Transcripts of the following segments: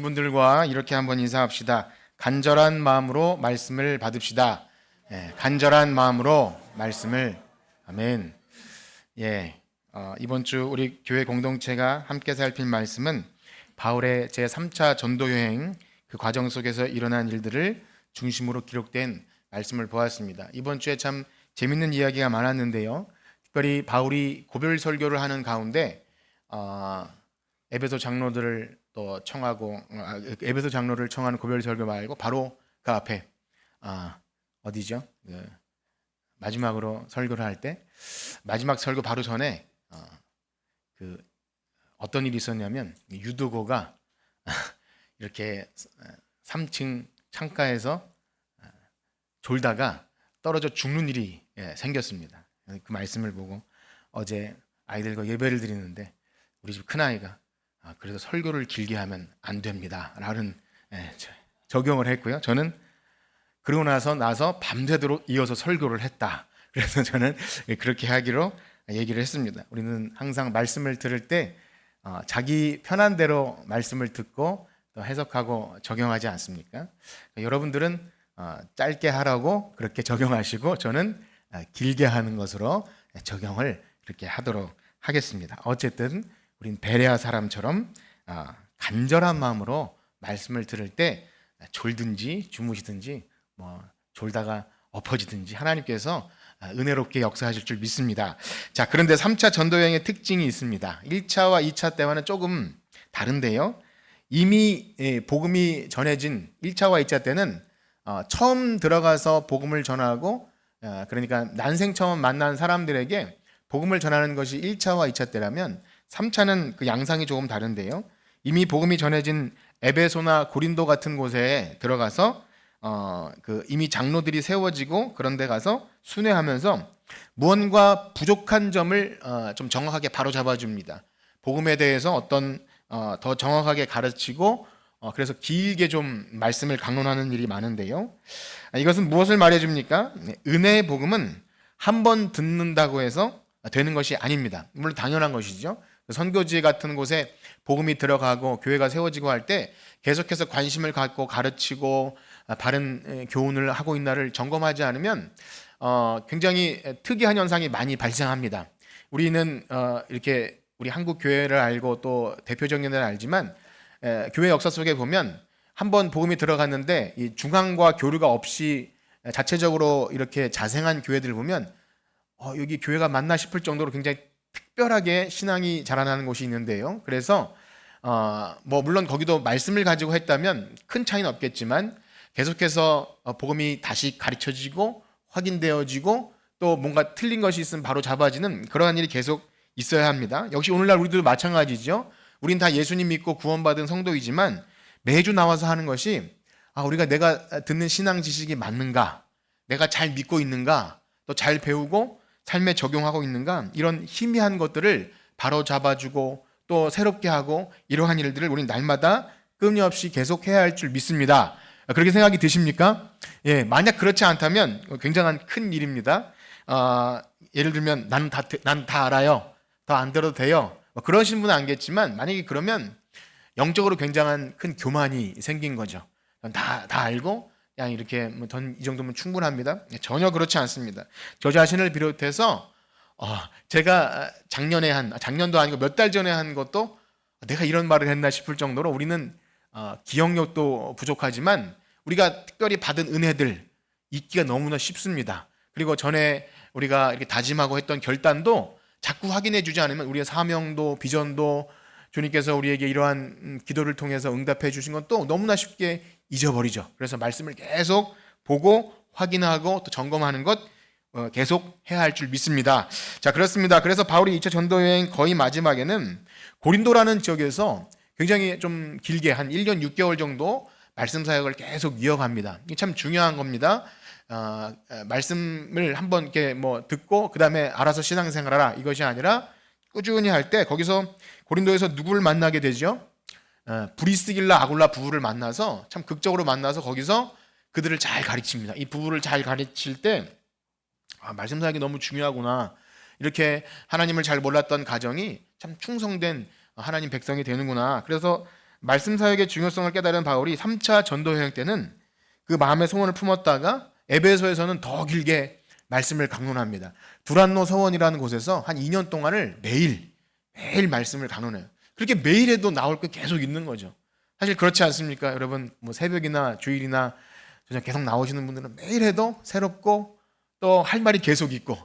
분들과 이렇게 한번 인사합시다. 간절한 마음으로 말씀을 받읍시다. 간절한 마음으로 말씀을. 아멘. 이번 주 우리 교회 공동체가 함께 살필 말씀은 바울의 제3차 전도 여행 그 과정 속에서 일어난 일들을 중심으로 기록된 말씀을 보았습니다. 이번 주에 참 재밌는 이야기가 많았는데요. 특별히 바울이 고별 설교를 하는 가운데 에베소 장로들을 또 청하고 에베소 장로를 청하는 고별 설교 말고 바로 그 앞에 어디죠? 마지막으로 설교를 할 때 마지막 설교 바로 전에 어떤 일이 있었냐면 유두고가 이렇게 3층 창가에서 졸다가 떨어져 죽는 일이 생겼습니다. 그 말씀을 보고 어제 아이들과 예배를 드리는데 우리 집 큰아이가 그래서 설교를 길게 하면 안 됩니다 라는 적용을 했고요. 저는 그러고 나서 밤새도록 이어서 설교를 했다. 그래서 저는 그렇게 하기로 얘기를 했습니다. 우리는 항상 말씀을 들을 때 자기 편한 대로 말씀을 듣고 또 해석하고 적용하지 않습니까? 여러분들은 짧게 하라고 그렇게 적용하시고 저는 길게 하는 것으로 적용을 그렇게 하도록 하겠습니다. 어쨌든 우린 베레아 사람처럼 간절한 마음으로 말씀을 들을 때 졸든지 주무시든지 졸다가 엎어지든지 하나님께서 은혜롭게 역사하실 줄 믿습니다. 자, 그런데 3차 전도여행의 특징이 있습니다. 1차와 2차 때와는 조금 다른데요. 이미 복음이 전해진 1차와 2차 때는 처음 들어가서 복음을 전하고 그러니까 난생 처음 만난 사람들에게 복음을 전하는 것이 1차와 2차 때라면 3차는 그 양상이 조금 다른데요. 이미 복음이 전해진 에베소나 고린도 같은 곳에 들어가서 이미 장로들이 세워지고 그런 데 가서 순회하면서 무언가 부족한 점을 좀 정확하게 바로잡아 줍니다. 복음에 대해서 어떤 더 정확하게 가르치고 그래서 길게 좀 말씀을 강론하는 일이 많은데요. 이것은 무엇을 말해 줍니까? 은혜의 복음은 한 번 듣는다고 해서 되는 것이 아닙니다. 물론 당연한 것이죠. 선교지 같은 곳에 복음이 들어가고 교회가 세워지고 할 때 계속해서 관심을 갖고 가르치고 바른 교훈을 하고 있나를 점검하지 않으면 굉장히 특이한 현상이 많이 발생합니다. 우리는 이렇게 우리 한국 교회를 알고 또 대표적인 데를 알지만 교회 역사 속에 보면 한번 복음이 들어갔는데 이 중앙과 교류가 없이 자체적으로 이렇게 자생한 교회들을 보면 여기 교회가 맞나 싶을 정도로 굉장히 특별하게 신앙이 자라나는 곳이 있는데요. 그래서 물론 거기도 말씀을 가지고 했다면 큰 차이는 없겠지만 계속해서 복음이 다시 가르쳐지고 확인되어지고 또 뭔가 틀린 것이 있으면 바로 잡아지는 그러한 일이 계속 있어야 합니다. 역시 오늘날 우리도 마찬가지죠. 우린 다 예수님 믿고 구원받은 성도이지만 매주 나와서 하는 것이 우리가 내가 듣는 신앙 지식이 맞는가, 내가 잘 믿고 있는가, 또 잘 배우고 삶에 적용하고 있는가, 이런 희미한 것들을 바로 잡아주고 또 새롭게 하고 이러한 일들을 우리는 날마다 끊임없이 계속 해야 할 줄 믿습니다. 그렇게 생각이 드십니까? 만약 그렇지 않다면 굉장한 큰 일입니다. 예를 들면 나는 다 알아요. 더 안 들어도 돼요. 그러신 분은 알겠지만 만약에 그러면 영적으로 굉장한 큰 교만이 생긴 거죠. 다 알고 그냥 이렇게 이 정도면 충분합니다. 전혀 그렇지 않습니다. 저 자신을 비롯해서 제가 작년도 아니고 몇 달 전에 한 것도 내가 이런 말을 했나 싶을 정도로 우리는 기억력도 부족하지만 우리가 특별히 받은 은혜들 잊기가 너무나 쉽습니다. 그리고 전에 우리가 이렇게 다짐하고 했던 결단도 자꾸 확인해 주지 않으면 우리의 사명도 비전도 주님께서 우리에게 이러한 기도를 통해서 응답해 주신 것도 너무나 쉽게 잊어버리죠. 그래서 말씀을 계속 보고 확인하고 또 점검하는 것 계속 해야 할 줄 믿습니다. 자, 그렇습니다. 그래서 바울이 2차 전도여행 거의 마지막에는 고린도라는 지역에서 굉장히 좀 길게 한 1년 6개월 정도 말씀 사역을 계속 이어갑니다. 이게 참 중요한 겁니다. 말씀을 한번 이렇게 듣고 그 다음에 알아서 신앙생활하라 이것이 아니라 꾸준히 할 때 거기서 고린도에서 누구를 만나게 되죠? 브리스길라 아굴라 부부를 만나서 참 극적으로 만나서 거기서 그들을 잘 가르칩니다. 이 부부를 잘 가르칠 때 말씀 사역이 너무 중요하구나. 이렇게 하나님을 잘 몰랐던 가정이 참 충성된 하나님 백성이 되는구나. 그래서 말씀 사역의 중요성을 깨달은 바울이 3차 전도 여행 때는 그 마음의 소원을 품었다가 에베소에서는 더 길게 말씀을 강론합니다. 두란노 서원이라는 곳에서 한 2년 동안을 매일 말씀을 강론해요. 그렇게 매일 해도 나올 게 계속 있는 거죠. 사실 그렇지 않습니까? 여러분 뭐 새벽이나 주일이나 저녁 계속 나오시는 분들은 매일 해도 새롭고 또 할 말이 계속 있고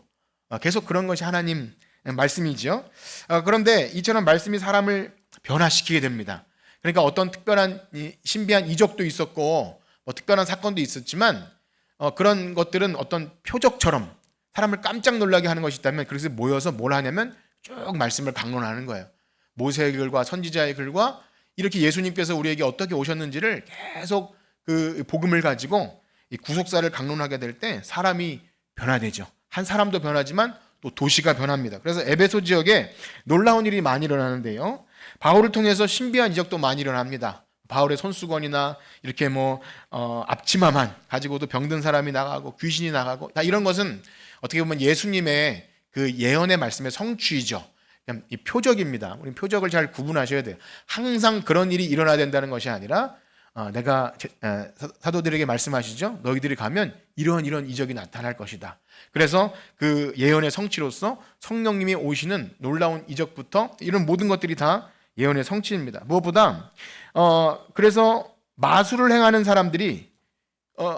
계속 그런 것이 하나님 말씀이죠. 그런데 이처럼 말씀이 사람을 변화시키게 됩니다. 그러니까 어떤 특별한 신비한 이적도 있었고 뭐 특별한 사건도 있었지만 그런 것들은 어떤 표적처럼 사람을 깜짝 놀라게 하는 것이 있다면 그래서 모여서 뭘 하냐면 쭉 말씀을 강론하는 거예요. 모세의 글과 선지자의 글과 이렇게 예수님께서 우리에게 어떻게 오셨는지를 계속 그 복음을 가지고 이 구속사를 강론하게 될 때 사람이 변화되죠. 한 사람도 변하지만 또 도시가 변합니다. 그래서 에베소 지역에 놀라운 일이 많이 일어나는데요. 바울을 통해서 신비한 이적도 많이 일어납니다. 바울의 손수건이나 이렇게 앞치마만 가지고도 병든 사람이 나가고 귀신이 나가고 다 이런 것은 어떻게 보면 예수님의 그 예언의 말씀의 성취이죠. 그냥 이 표적입니다. 우리 표적을 잘 구분하셔야 돼요. 항상 그런 일이 일어나야 된다는 것이 아니라 내가 사도들에게 말씀하시죠. 너희들이 가면 이런 이적이 나타날 것이다. 그래서 그 예언의 성취로서 성령님이 오시는 놀라운 이적부터 이런 모든 것들이 다 예언의 성취입니다. 무엇보다 그래서 마술을 행하는 사람들이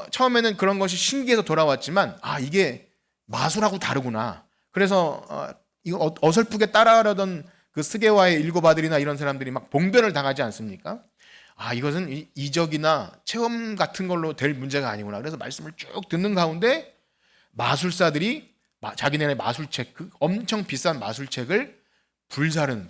처음에는 그런 것이 신기해서 돌아왔지만 이게 마술하고 다르구나. 그래서 이거 어설프게 따라하려던 그 스게와의 일곱 아들이나 이런 사람들이 막 봉변을 당하지 않습니까? 이것은 이적이나 체험 같은 걸로 될 문제가 아니구나. 그래서 말씀을 쭉 듣는 가운데 마술사들이 자기네의 마술책, 그 엄청 비싼 마술책을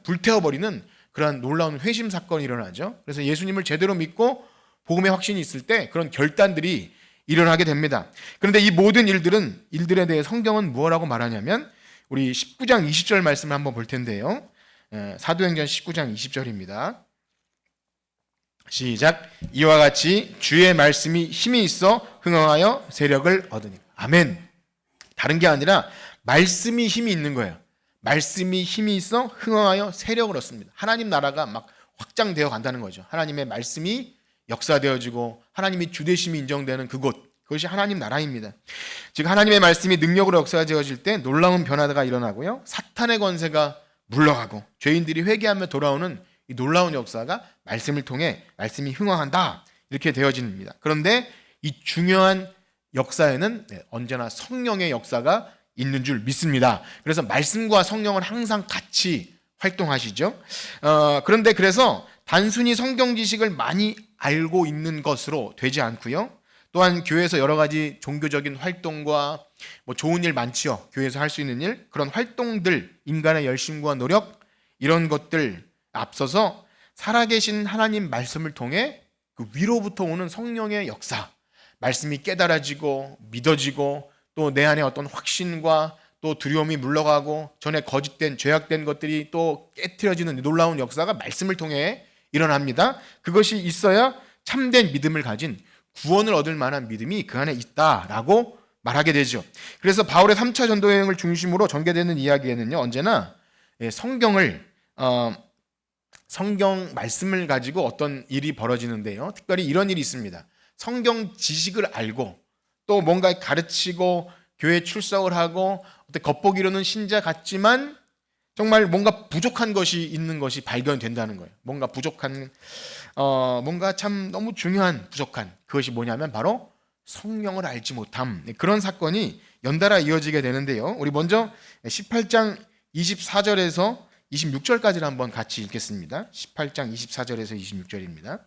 불태워버리는 그러한 놀라운 회심 사건이 일어나죠. 그래서 예수님을 제대로 믿고 복음의 확신이 있을 때 그런 결단들이 일어나게 됩니다. 그런데 이 모든 일들에 대해 성경은 무엇라고 말하냐면 우리 19장 20절 말씀을 한번 볼 텐데요. 사도행전 19장 20절입니다. 시작. 이와 같이 주의 말씀이 힘이 있어 흥황하여 세력을 얻으니. 아멘. 다른 게 아니라 말씀이 힘이 있는 거예요. 말씀이 힘이 있어 흥황하여 세력을 얻습니다. 하나님 나라가 막 확장되어 간다는 거죠. 하나님의 말씀이 역사되어지고 하나님의 주되심이 인정되는 그것이 하나님 나라입니다. 즉 하나님의 말씀이 능력으로 역사되어질 때 놀라운 변화가 일어나고요. 사탄의 권세가 물러가고 죄인들이 회개하며 돌아오는 이 놀라운 역사가 말씀을 통해 말씀이 흥황한다 이렇게 되어집니다. 그런데 이 중요한 역사에는 언제나 성령의 역사가 있는 줄 믿습니다. 그래서 말씀과 성령은 항상 같이 활동하시죠. 그런데 그래서 단순히 성경 지식을 많이 알고 있는 것으로 되지 않고요. 또한 교회에서 여러 가지 종교적인 활동과 좋은 일 많지요. 교회에서 할 수 있는 일, 그런 활동들, 인간의 열심과 노력 이런 것들 앞서서 살아계신 하나님 말씀을 통해 그 위로부터 오는 성령의 역사, 말씀이 깨달아지고 믿어지고 또 내 안에 어떤 확신과 또 두려움이 물러가고 전에 거짓된 죄악된 것들이 또 깨트려지는 놀라운 역사가 말씀을 통해 일어납니다. 그것이 있어야 참된 믿음을 가진 구원을 얻을 만한 믿음이 그 안에 있다라고 말하게 되죠. 그래서 바울의 3차 전도 여행을 중심으로 전개되는 이야기에는요, 언제나 성경 말씀을 가지고 어떤 일이 벌어지는데요. 특별히 이런 일이 있습니다. 성경 지식을 알고 또 뭔가 가르치고 교회 출석을 하고 어떤 겉보기로는 신자 같지만 정말 뭔가 부족한 것이 있는 것이 발견된다는 거예요. 뭔가 부족한 뭔가 참 너무 중요한 부족한 그것이 뭐냐면 바로 성령을 알지 못함. 그런 사건이 연달아 이어지게 되는데요. 우리 먼저 18장 24절에서 26절까지를 한번 같이 읽겠습니다. 18장 24절에서 26절입니다.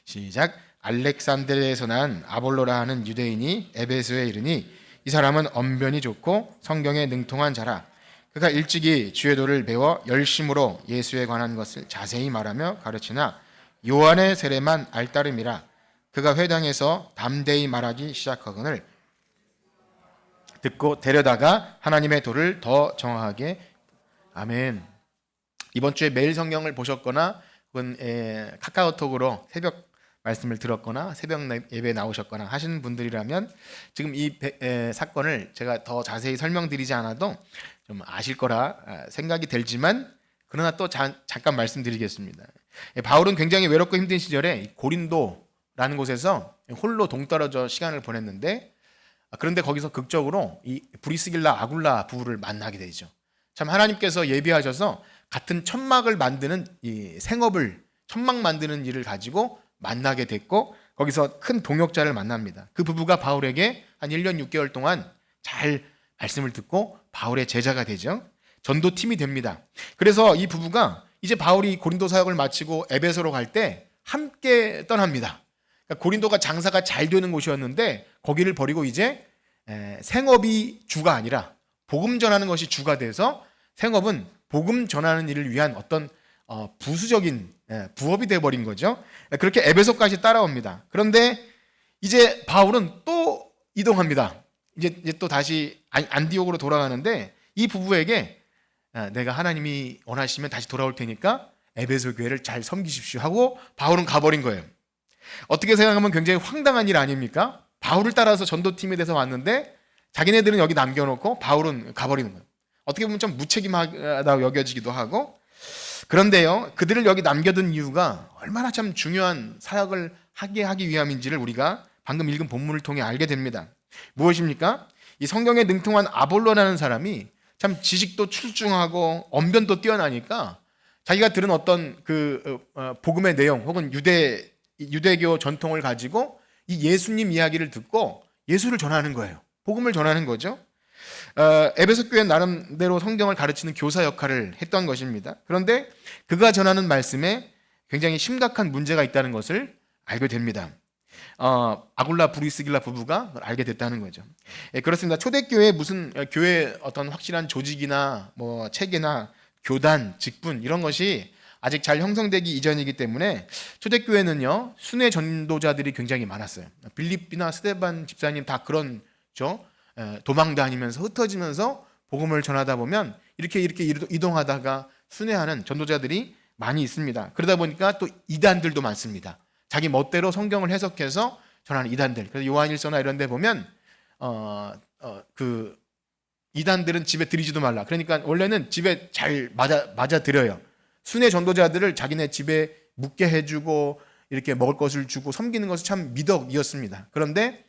시작. 알렉산드리아에서 난 아볼로라 하는 유대인이 에베소에 이르니 이 사람은 언변이 좋고 성경에 능통한 자라. 그가 일찍이 주의 도를 배워 열심으로 예수에 관한 것을 자세히 말하며 가르치나 요한의 세례만 알따름이라. 그가 회당에서 담대히 말하기 시작하거늘 듣고 데려다가 하나님의 도를 더 정확하게. 아멘. 이번 주에 매일 성경을 보셨거나 혹은 카카오톡으로 새벽 말씀을 들었거나 새벽 예배에 나오셨거나 하시는 분들이라면 지금 이 사건을 제가 더 자세히 설명드리지 않아도 좀 아실 거라 생각이 들지만 그러나 또 잠깐 말씀드리겠습니다. 바울은 굉장히 외롭고 힘든 시절에 고린도라는 곳에서 홀로 동떨어져 시간을 보냈는데, 그런데 거기서 극적으로 이 브리스길라 아굴라 부부를 만나게 되죠. 참 하나님께서 예비하셔서 같은 천막을 만드는 이 생업을, 천막 만드는 일을 가지고 만나게 됐고, 거기서 큰 동역자를 만납니다. 그 부부가 바울에게 한 1년 6개월 동안 잘 말씀을 듣고 바울의 제자가 되죠. 전도팀이 됩니다. 그래서 이 부부가 이제 바울이 고린도 사역을 마치고 에베소로 갈 때 함께 떠납니다. 그러니까 고린도가 장사가 잘 되는 곳이었는데 거기를 버리고 이제 생업이 주가 아니라 복음 전하는 것이 주가 돼서 생업은 복음 전하는 일을 위한 어떤 부수적인 부업이 돼버린 거죠. 그렇게 에베소까지 따라옵니다. 그런데 이제 바울은 또 이동합니다. 이제 또 다시 안디옥으로 돌아가는데 이 부부에게 내가 하나님이 원하시면 다시 돌아올 테니까 에베소 교회를 잘 섬기십시오 하고 바울은 가버린 거예요. 어떻게 생각하면 굉장히 황당한 일 아닙니까? 바울을 따라서 전도팀에 대해서 왔는데 자기네들은 여기 남겨놓고 바울은 가버리는 거예요. 어떻게 보면 좀 무책임하다고 여겨지기도 하고, 그런데요, 그들을 여기 남겨둔 이유가 얼마나 참 중요한 사역을 하기 위함인지를 우리가 방금 읽은 본문을 통해 알게 됩니다. 무엇입니까? 이 성경에 능통한 아볼로라는 사람이 참 지식도 출중하고 언변도 뛰어나니까 자기가 들은 어떤 복음의 내용 혹은 유대교 전통을 가지고 이 예수님 이야기를 듣고 예수를 전하는 거예요. 복음을 전하는 거죠. 에베소 교회는 나름대로 성경을 가르치는 교사 역할을 했던 것입니다. 그런데 그가 전하는 말씀에 굉장히 심각한 문제가 있다는 것을 알게 됩니다. 아굴라 브리스길라 부부가 알게 됐다는 거죠. 그렇습니다. 초대교회 무슨 교회 어떤 확실한 조직이나 뭐 체계나 교단, 직분 이런 것이 아직 잘 형성되기 이전이기 때문에 초대교회는요 순회 전도자들이 굉장히 많았어요. 빌립이나 스데반 집사님 다 그런죠. 도망 다니면서 흩어지면서 복음을 전하다 보면 이렇게 이동하다가 순회하는 전도자들이 많이 있습니다. 그러다 보니까 또 이단들도 많습니다. 자기 멋대로 성경을 해석해서 전하는 이단들. 그래서 요한일서나 이런 데 보면 그 이단들은 집에 들이지도 말라. 그러니까 원래는 집에 잘 맞아 들여요. 순회 전도자들을 자기네 집에 묵게 해주고 이렇게 먹을 것을 주고 섬기는 것이 참 미덕이었습니다. 그런데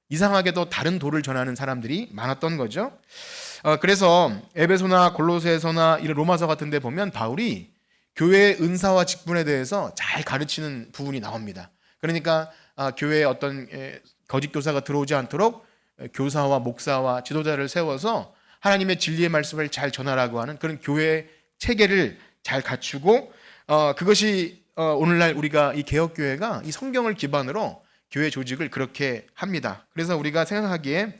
이상하게도 다른 도를 전하는 사람들이 많았던 거죠. 그래서 에베소나 골로새서나 이런 로마서 같은 데 보면 바울이 교회의 은사와 직분에 대해서 잘 가르치는 부분이 나옵니다. 그러니까 교회에 어떤 거짓 교사가 들어오지 않도록 교사와 목사와 지도자를 세워서 하나님의 진리의 말씀을 잘 전하라고 하는 그런 교회의 체계를 잘 갖추고, 그것이 오늘날 우리가 이 개혁교회가 이 성경을 기반으로 교회 조직을 그렇게 합니다. 그래서 우리가 생각하기에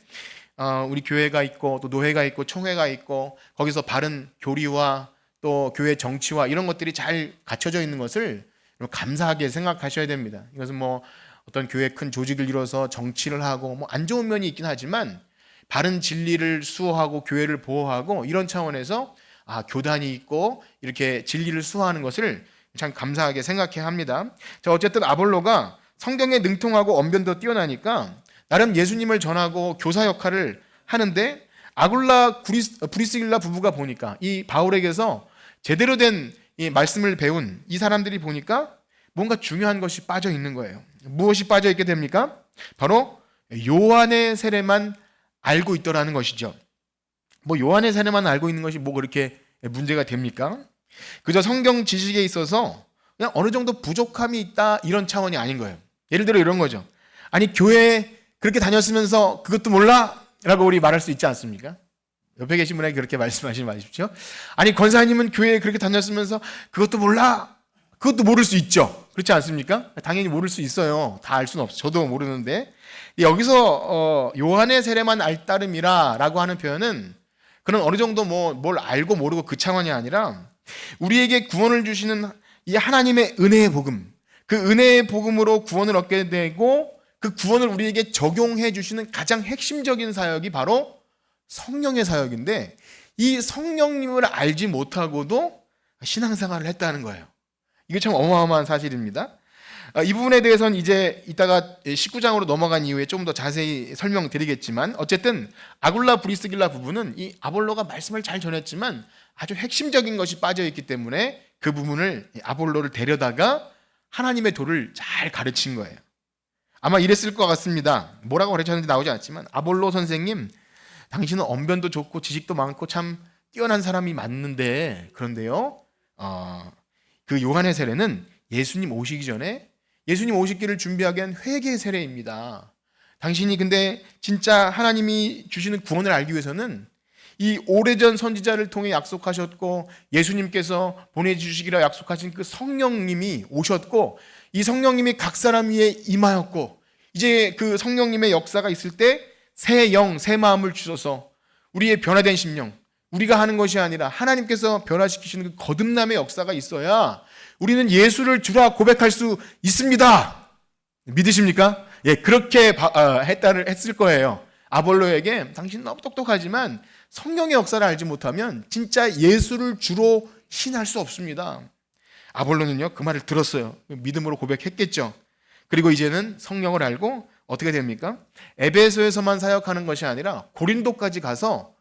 우리 교회가 있고 또 노회가 있고 총회가 있고 거기서 바른 교리와 또 교회 정치와 이런 것들이 잘 갖춰져 있는 것을 감사하게 생각하셔야 됩니다. 이것은 뭐 어떤 교회 큰 조직을 이뤄서 정치를 하고 뭐 안 좋은 면이 있긴 하지만 바른 진리를 수호하고 교회를 보호하고 이런 차원에서 교단이 있고 이렇게 진리를 수호하는 것을 참 감사하게 생각해야 합니다. 자, 어쨌든 아볼로가 성경에 능통하고 언변도 뛰어나니까 나름 예수님을 전하고 교사 역할을 하는데, 아굴라 브리스길라 부부가 보니까 이 바울에게서 제대로 된 이 말씀을 배운 이 사람들이 보니까 뭔가 중요한 것이 빠져 있는 거예요. 무엇이 빠져 있게 됩니까? 바로 요한의 세례만 알고 있더라는 것이죠. 뭐 요한의 세례만 알고 있는 것이 뭐 그렇게 문제가 됩니까? 그저 성경 지식에 있어서 그냥 어느 정도 부족함이 있다 이런 차원이 아닌 거예요. 예를 들어 이런 거죠. 아니 교회에 그렇게 다녔으면서 그것도 몰라? 라고 우리 말할 수 있지 않습니까? 옆에 계신 분에게 그렇게 말씀하시지 마십시오. 아니 권사님은 교회에 그렇게 다녔으면서 그것도 몰라? 그것도 모를 수 있죠. 그렇지 않습니까? 당연히 모를 수 있어요. 다 알 수는 없어요. 저도 모르는데 여기서 요한의 세례만 알 따름이라 라고 하는 표현은 그런 어느 정도 뭘 알고 모르고 그 차원이 아니라 우리에게 구원을 주시는 이 하나님의 은혜의 복음, 그 은혜의 복음으로 구원을 얻게 되고 그 구원을 우리에게 적용해 주시는 가장 핵심적인 사역이 바로 성령의 사역인데, 이 성령님을 알지 못하고도 신앙생활을 했다는 거예요. 이게 참 어마어마한 사실입니다. 이 부분에 대해서는 이제 이따가 19장으로 넘어간 이후에 좀 더 자세히 설명드리겠지만, 어쨌든 아굴라 브리스길라 부부는 이 아볼로가 말씀을 잘 전했지만 아주 핵심적인 것이 빠져 있기 때문에 그 부분을 아볼로를 데려다가 하나님의 도를 잘 가르친 거예요. 아마 이랬을 것 같습니다. 뭐라고 가르쳤는지 나오지 않지만, 아볼로 선생님, 당신은 언변도 좋고 지식도 많고 참 뛰어난 사람이 맞는데, 그런데요, 그 요한의 세례는 예수님 오시기 전에 예수님 오시기를 준비하기 위한 회개의 세례입니다. 당신이 근데 진짜 하나님이 주시는 구원을 알기 위해서는 이 오래전 선지자를 통해 약속하셨고 예수님께서 보내주시기라 약속하신 그 성령님이 오셨고, 이 성령님이 각 사람 위에 임하였고, 이제 그 성령님의 역사가 있을 때 새 영, 새 마음을 주셔서 우리의 변화된 심령, 우리가 하는 것이 아니라 하나님께서 변화시키시는 그 거듭남의 역사가 있어야 우리는 예수를 주라 고백할 수 있습니다. 믿으십니까? 예, 그렇게 했을 거예요. 아볼로에게 당신 너무 똑똑하지만 성령의 역사를 알지 못하면 진짜 예수를 주로 신할 수 없습니다. 아볼로는요, 그 말을 들었어요. 믿음으로 고백했겠죠. 그리고 이제는 성령을 알고 어떻게 됩니까? 에베소에서만 사역하는 것이 아니라 고린도까지 가서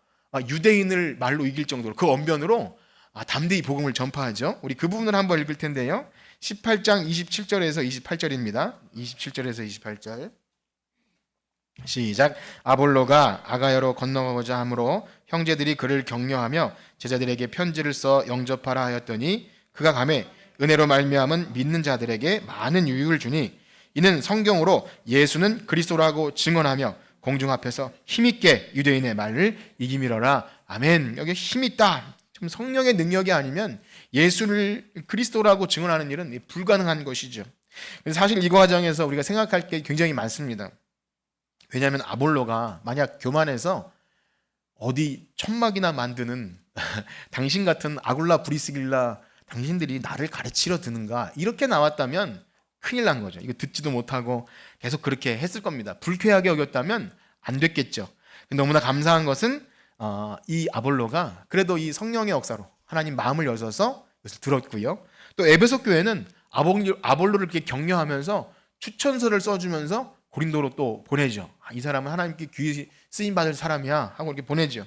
유대인을 말로 이길 정도로, 그 언변으로 담대히 복음을 전파하죠. 우리 그 부분을 한번 읽을 텐데요. 18장 27절에서 28절입니다. 27절에서 28절. 시작. 아볼로가 아가야로 건너가고자 하므로 형제들이 그를 격려하며 제자들에게 편지를 써 영접하라 하였더니 그가 가매 은혜로 말미암은 믿는 자들에게 많은 유익을 주니 이는 성경으로 예수는 그리스도라고 증언하며 공중 앞에서 힘있게 유대인의 말을 이기미러라. 아멘. 여기 힘있다. 좀 성령의 능력이 아니면 예수를 그리스도라고 증언하는 일은 불가능한 것이죠. 사실 이 과정에서 우리가 생각할 게 굉장히 많습니다. 왜냐하면 아볼로가 만약 교만해서 어디 천막이나 만드는 당신 같은 아굴라 브리스길라 당신들이 나를 가르치려 드는가, 이렇게 나왔다면 큰일 난 거죠. 이거 듣지도 못하고 계속 그렇게 했을 겁니다. 불쾌하게 여겼다면 안 됐겠죠. 너무나 감사한 것은 이 아볼로가 그래도 이 성령의 역사로 하나님 마음을 여셔서 이것을 들었고요. 또 에베소 교회는 아볼로를 이렇게 격려하면서 추천서를 써주면서 고린도로 또 보내죠. 이 사람은 하나님께 귀히 쓰임 받을 사람이야 하고 이렇게 보내죠.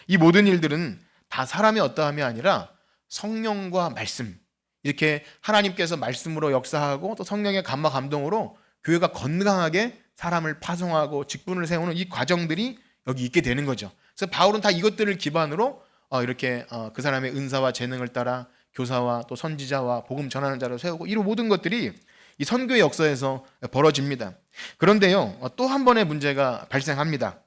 이 모든 일들은 다 사람의 어떠함이 아니라 성령과 말씀, 이렇게 하나님께서 말씀으로 역사하고 또 성령의 감화 감동으로 교회가 건강하게 사람을 파송하고 직분을 세우는 이 과정들이 여기 있게 되는 거죠. 그래서 바울은 다 이것들을 기반으로 이렇게 그 사람의 은사와 재능을 따라 교사와 또 선지자와 복음 전하는 자로 세우고, 이런 모든 것들이 이 선교의 역사에서 벌어집니다. 그런데요, 또 한 번의 문제가 발생합니다.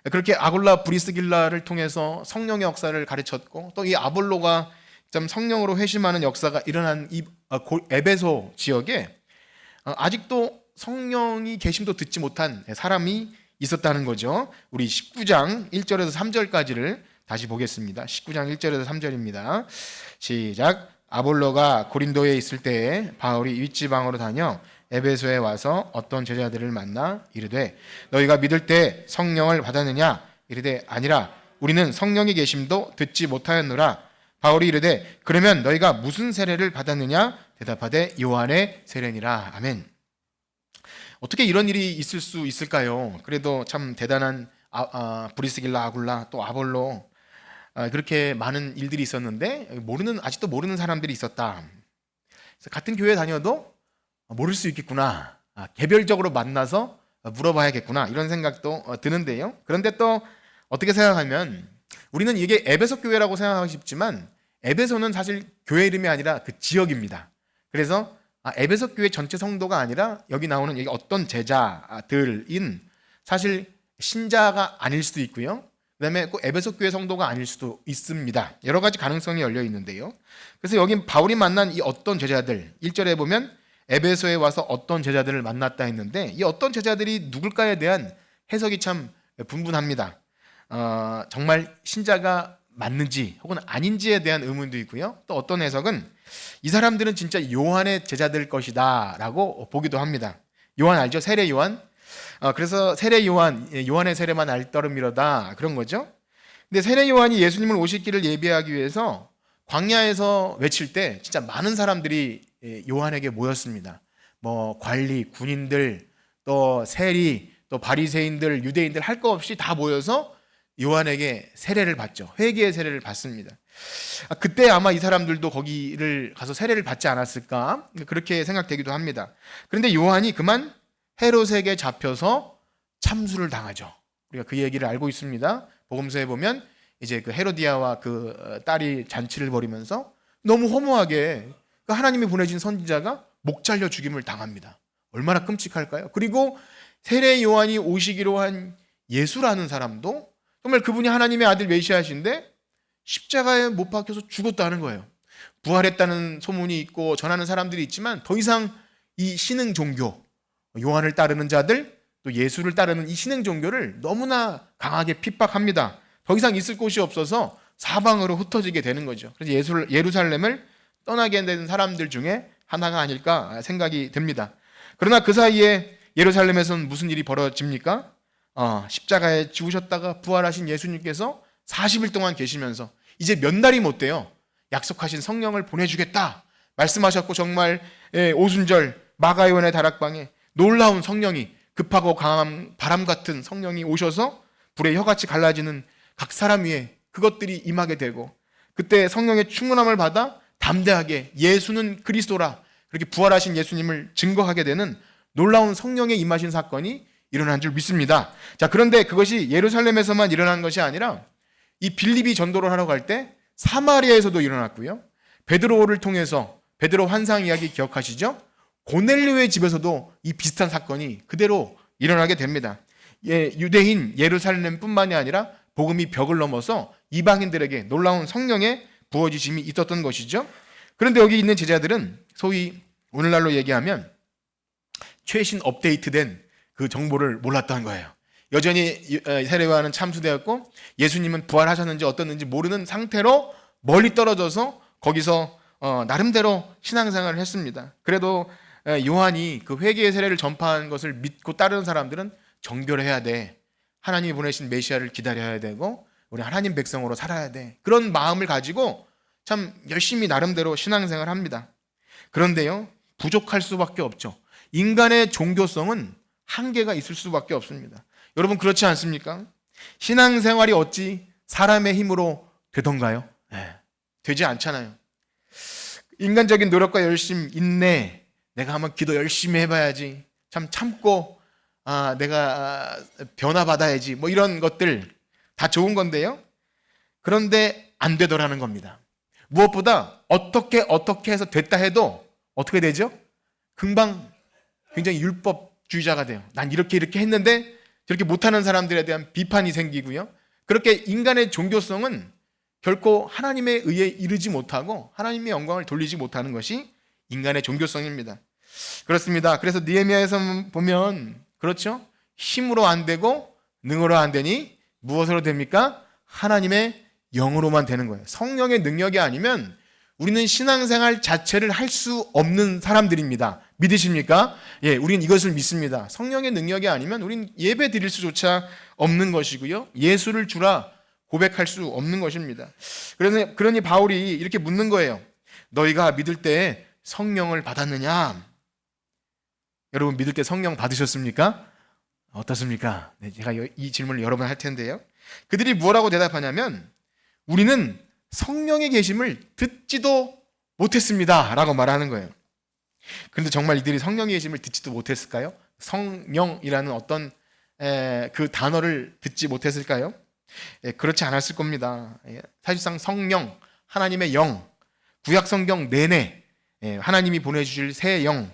그렇게 아굴라 브리스길라를 통해서 성령의 역사를 가르쳤고, 또 이 아볼로가 좀 성령으로 회심하는 역사가 일어난 이 에베소 지역에 아직도 성령이 계심도 듣지 못한 사람이 있었다는 거죠. 우리 19장 1절에서 3절까지를 다시 보겠습니다. 19장 1절에서 3절입니다. 시작. 아볼로가 고린도에 있을 때에 바울이 윗지방으로 다녀 에베소에 와서 어떤 제자들을 만나 이르되 너희가 믿을 때 성령을 받았느냐? 이르되 아니라 우리는 성령이 계심도 듣지 못하였노라. 바울이 이르되 그러면 너희가 무슨 세례를 받았느냐? 대답하되 요한의 세례니라. 아멘. 어떻게 이런 일이 있을 수 있을까요? 그래도 참 대단한 브리스길라, 아굴라, 또 아볼로, 그렇게 많은 일들이 있었는데 아직도 모르는 사람들이 있었다. 그래서 같은 교회 다녀도 모를 수 있겠구나, 개별적으로 만나서 물어봐야겠구나, 이런 생각도 드는데요. 그런데 또 어떻게 생각하면 우리는 이게 에베소 교회라고 생각하기 쉽지만 에베소는 사실 교회 이름이 아니라 그 지역입니다. 그래서 에베소 교회 전체 성도가 아니라 여기 나오는 어떤 제자들인 사실 신자가 아닐 수도 있고요. 그다음에 꼭 에베소 교회 성도가 아닐 수도 있습니다. 여러 가지 가능성이 열려 있는데요. 그래서 여기 바울이 만난 이 어떤 제자들, 1절에 보면 에베소에 와서 어떤 제자들을 만났다 했는데 이 어떤 제자들이 누굴까에 대한 해석이 참 분분합니다. 정말 신자가 맞는지 혹은 아닌지에 대한 의문도 있고요. 또 어떤 해석은 이 사람들은 진짜 요한의 제자들 것이다 라고 보기도 합니다. 요한 알죠? 세례 요한. 그래서 세례 요한의 세례만 알더름이로다, 그런 거죠. 근데 세례 요한이 예수님을 오실 길을 예비하기 위해서 광야에서 외칠 때 진짜 많은 사람들이 요한에게 모였습니다. 뭐 관리, 군인들, 또 세리, 또 바리새인들, 유대인들 할 거 없이 다 모여서 요한에게 세례를 받죠. 회개의 세례를 받습니다. 그때 아마 이 사람들도 거기를 가서 세례를 받지 않았을까 그렇게 생각되기도 합니다. 그런데 요한이 그만 헤롯에게 잡혀서 참수를 당하죠. 우리가 그 얘기를 알고 있습니다. 복음서에 보면 이제 그 헤로디아와 그 딸이 잔치를 벌이면서 너무 허무하게 그 하나님이 보내신 선지자가 목 잘려 죽임을 당합니다. 얼마나 끔찍할까요? 그리고 세례 요한이 오시기로 한 예수라는 사람도 정말 그분이 하나님의 아들 메시아신데 십자가에 못 박혀서 죽었다는 거예요. 부활했다는 소문이 있고 전하는 사람들이 있지만 더 이상 이 신흥 종교, 요한을 따르는 자들, 또 예수를 따르는 이 신흥 종교를 너무나 강하게 핍박합니다. 더 이상 있을 곳이 없어서 사방으로 흩어지게 되는 거죠. 그래서 예루살렘을 떠나게 된 사람들 중에 하나가 아닐까 생각이 듭니다. 그러나 그 사이에 예루살렘에서는 무슨 일이 벌어집니까? 십자가에 죽으셨다가 부활하신 예수님께서 40일 동안 계시면서 이제 몇 날이 못 돼요. 약속하신 성령을 보내주겠다 말씀하셨고 정말 오순절 마가요한의 다락방에 놀라운 성령이 급하고 강한 바람 같은 성령이 오셔서 불의 혀같이 갈라지는 각 사람 위에 그것들이 임하게 되고 그때 성령의 충만함을 받아 담대하게 예수는 그리스도라 그렇게 부활하신 예수님을 증거하게 되는 놀라운 성령의 임하신 사건이 일어난 줄 믿습니다. 자, 그런데 그것이 예루살렘에서만 일어난 것이 아니라 이 빌립이 전도를 하러 갈 때 사마리아에서도 일어났고요. 베드로를 통해서 베드로 환상 이야기 기억하시죠? 고넬료의 집에서도 이 비슷한 사건이 그대로 일어나게 됩니다. 유대인 예루살렘뿐만이 아니라 복음이 벽을 넘어서 이방인들에게 놀라운 성령의 부어지심이 있었던 것이죠. 그런데 여기 있는 제자들은 소위 오늘날로 얘기하면 최신 업데이트된 그 정보를 몰랐던 거예요. 여전히 세례요한은 참수되었고 예수님은 부활하셨는지 어떻는지 모르는 상태로 멀리 떨어져서 거기서 나름대로 신앙생활을 했습니다. 그래도 요한이 그 회개의 세례를 전파한 것을 믿고 따르는 사람들은 정결해야 돼. 하나님이 보내신 메시아를 기다려야 되고 우리 하나님 백성으로 살아야 돼. 그런 마음을 가지고 참 열심히 나름대로 신앙생활을 합니다. 그런데요, 부족할 수밖에 없죠. 인간의 종교성은 한계가 있을 수밖에 없습니다. 여러분 그렇지 않습니까? 신앙생활이 어찌 사람의 힘으로 되던가요? 되지 않잖아요. 인간적인 노력과 열심, 인내, 내가 한번 기도 열심히 해봐야지, 참 참고 내가 변화받아야지, 뭐 이런 것들 다 좋은 건데요. 그런데 안 되더라는 겁니다. 무엇보다 어떻게 해서 됐다 해도 어떻게 되죠? 금방 굉장히 율법주의자가 돼요. 난 이렇게 했는데 저렇게 못하는 사람들에 대한 비판이 생기고요. 그렇게 인간의 종교성은 결코 하나님의 의에 이르지 못하고 하나님의 영광을 돌리지 못하는 것이 인간의 종교성입니다. 그렇습니다. 그래서 느헤미야에서 보면 그렇죠. 힘으로 안 되고 능으로 안 되니 무엇으로 됩니까? 하나님의 영으로만 되는 거예요. 성령의 능력이 아니면 우리는 신앙생활 자체를 할 수 없는 사람들입니다. 믿으십니까? 예, 우리는 이것을 믿습니다. 성령의 능력이 아니면 우리는 예배 드릴 수조차 없는 것이고요. 예수를 주라 고백할 수 없는 것입니다. 그러니 바울이 이렇게 묻는 거예요. 너희가 믿을 때 성령을 받았느냐? 여러분 믿을 때 성령 받으셨습니까? 어떻습니까? 네, 제가 이 질문을 여러 번 할 텐데요. 그들이 뭐라고 대답하냐면 우리는 성령의 계심을 듣지도 못했습니다 라고 말하는 거예요. 그런데 정말 이들이 성령의 계심을 듣지도 못했을까요? 성령이라는 어떤 그 단어를 듣지 못했을까요? 그렇지 않았을 겁니다. 사실상 성령, 하나님의 영, 구약 성경 내내 하나님이 보내주실 새 영,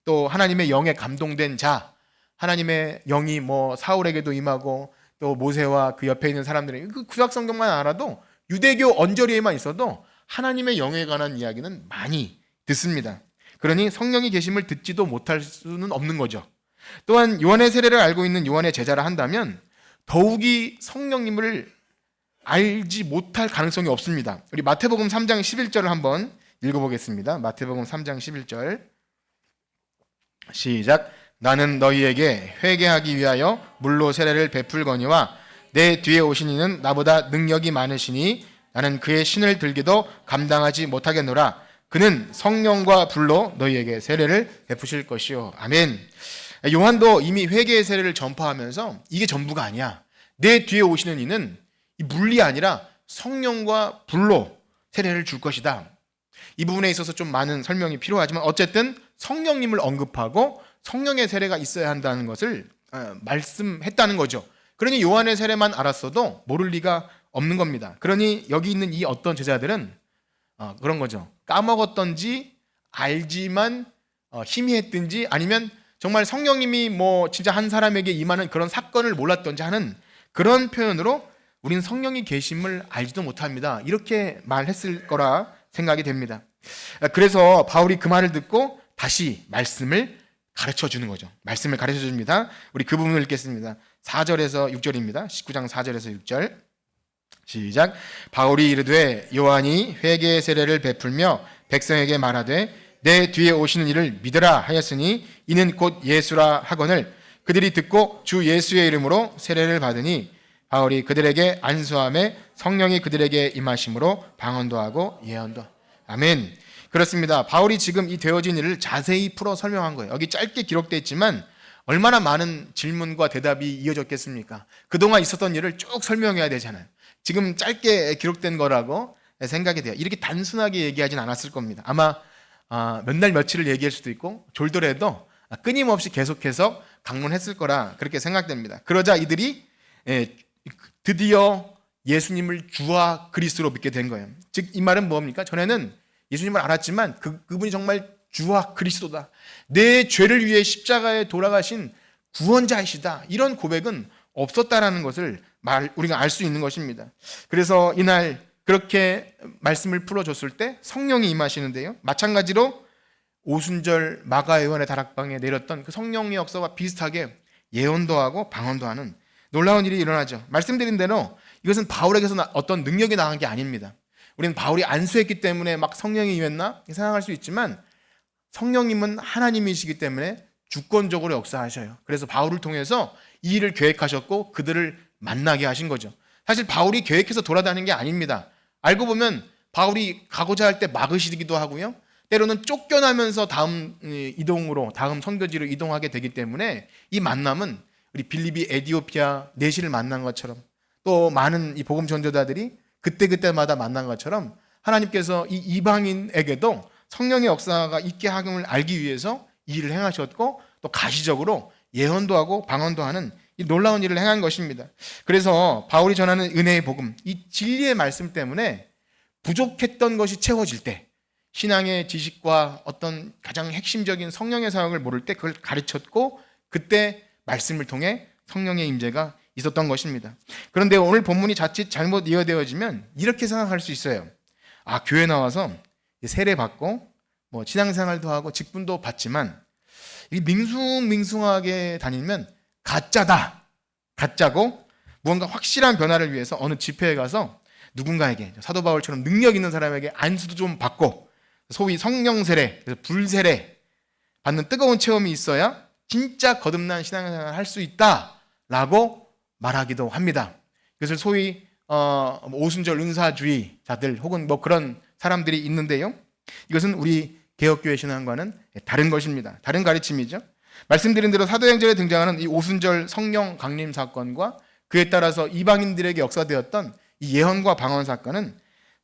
또 하나님의 영에 감동된 자, 하나님의 영이 뭐 사울에게도 임하고 또 모세와 그 옆에 있는 사람들에게 그 구약 성경만 알아도 유대교 언저리에만 있어도 하나님의 영에 관한 이야기는 많이 듣습니다. 그러니 성령이 계심을 듣지도 못할 수는 없는 거죠. 또한 요한의 세례를 알고 있는 요한의 제자라 한다면 더욱이 성령님을 알지 못할 가능성이 없습니다. 우리 마태복음 3장 11절을 한번 읽어보겠습니다. 마태복음 3장 11절 시작. 나는 너희에게 회개하기 위하여 물로 세례를 베풀거니와 내 뒤에 오신 이는 나보다 능력이 많으시니 나는 그의 신을 들기도 감당하지 못하겠노라. 그는 성령과 불로 너희에게 세례를 베푸실 것이요. 아멘. 요한도 이미 회개의 세례를 전파하면서 이게 전부가 아니야. 내 뒤에 오시는 이는 이 물리 아니라 성령과 불로 세례를 줄 것이다. 이 부분에 있어서 좀 많은 설명이 필요하지만 어쨌든 성령님을 언급하고 성령의 세례가 있어야 한다는 것을 말씀했다는 거죠. 그러니 요한의 세례만 알았어도 모를 리가 없는 겁니다. 그러니 여기 있는 이 어떤 제자들은 그런 거죠. 까먹었던지 알지만 희미했든지 아니면 정말 성령님이 뭐 진짜 한 사람에게 임하는 그런 사건을 몰랐던지 하는 그런 표현으로 우리는 성령이 계심을 알지도 못합니다. 이렇게 말했을 거라 생각이 됩니다. 그래서 바울이 그 말을 듣고 다시 말씀을 가르쳐 주는 거죠. 말씀을 가르쳐 줍니다. 우리 그 부분을 읽겠습니다. 4절에서 6절입니다. 19장 4절에서 6절. 시작. 바울이 이르되 요한이 회개의 세례를 베풀며 백성에게 말하되 내 뒤에 오시는 이를 믿으라 하였으니 이는 곧 예수라 하거늘 그들이 듣고 주 예수의 이름으로 세례를 받으니 바울이 그들에게 안수함에 성령이 그들에게 임하심으로 방언도 하고 예언도. 아멘. 그렇습니다. 바울이 지금 이 되어진 일을 자세히 풀어 설명한 거예요. 여기 짧게 기록되어 있지만 얼마나 많은 질문과 대답이 이어졌겠습니까? 그동안 있었던 일을 쭉 설명해야 되잖아요. 지금 짧게 기록된 거라고 생각이 돼요. 이렇게 단순하게 얘기하진 않았을 겁니다. 아마 몇 날 며칠을 얘기할 수도 있고 졸더라도 끊임없이 계속해서 강론했을 거라 그렇게 생각됩니다. 그러자 이들이 드디어 예수님을 주와 그리스도로 믿게 된 거예요. 즉 이 말은 뭡니까? 전에는 예수님을 알았지만 그분이 정말 주와 그리스도다. 내 죄를 위해 십자가에 돌아가신 구원자이시다. 이런 고백은 없었다라는 것을 우리가 알 수 있는 것입니다. 그래서 이날 그렇게 말씀을 풀어줬을 때 성령이 임하시는데요. 마찬가지로 오순절 마가요한의 다락방에 내렸던 그 성령의 역사와 비슷하게 예언도 하고 방언도 하는 놀라운 일이 일어나죠. 말씀드린 대로 이것은 바울에게서 어떤 능력이 나간 게 아닙니다. 우리는 바울이 안수했기 때문에 막 성령이 임했나 생각할 수 있지만 성령님은 하나님이시기 때문에 주권적으로 역사하셔요. 그래서 바울을 통해서 이 일을 계획하셨고 그들을 만나게 하신 거죠. 사실 바울이 계획해서 돌아다니는 게 아닙니다. 알고 보면 바울이 가고자 할 때 막으시기도 하고요. 때로는 쫓겨나면서 다음 선교지로 이동하게 되기 때문에 이 만남은 우리 빌립이 에디오피아 내시를 만난 것처럼 또 많은 이 복음 전도자들이 그때마다 만난 것처럼 하나님께서 이 이방인에게도 성령의 역사가 있게 하금을 알기 위해서 이 일을 행하셨고 또 가시적으로 예언도 하고 방언도 하는 이 놀라운 일을 행한 것입니다. 그래서 바울이 전하는 은혜의 복음, 이 진리의 말씀 때문에 부족했던 것이 채워질 때 신앙의 지식과 어떤 가장 핵심적인 성령의 사역을 모를 때 그걸 가르쳤고 그때 말씀을 통해 성령의 임재가 있었던 것입니다. 그런데 오늘 본문이 자칫 잘못 이어되어지면 이렇게 생각할 수 있어요. 교회 나와서 세례 받고 뭐 신앙생활도 하고 직분도 받지만 밍숭밍숭하게 다니면 가짜고 무언가 확실한 변화를 위해서 어느 집회에 가서 누군가에게 사도 바울처럼 능력 있는 사람에게 안수도 좀 받고 소위 성령 세례, 불세례 받는 뜨거운 체험이 있어야 진짜 거듭난 신앙생활을 할 수 있다라고 말하기도 합니다. 이것을 소위 오순절 은사주의자들 혹은 뭐 그런 사람들이 있는데요. 이것은 우리 개혁교회 신앙과는 다른 것입니다. 다른 가르침이죠. 말씀드린 대로 사도행전에 등장하는 이 오순절 성령 강림 사건과 그에 따라서 이방인들에게 역사되었던 이 예언과 방언 사건은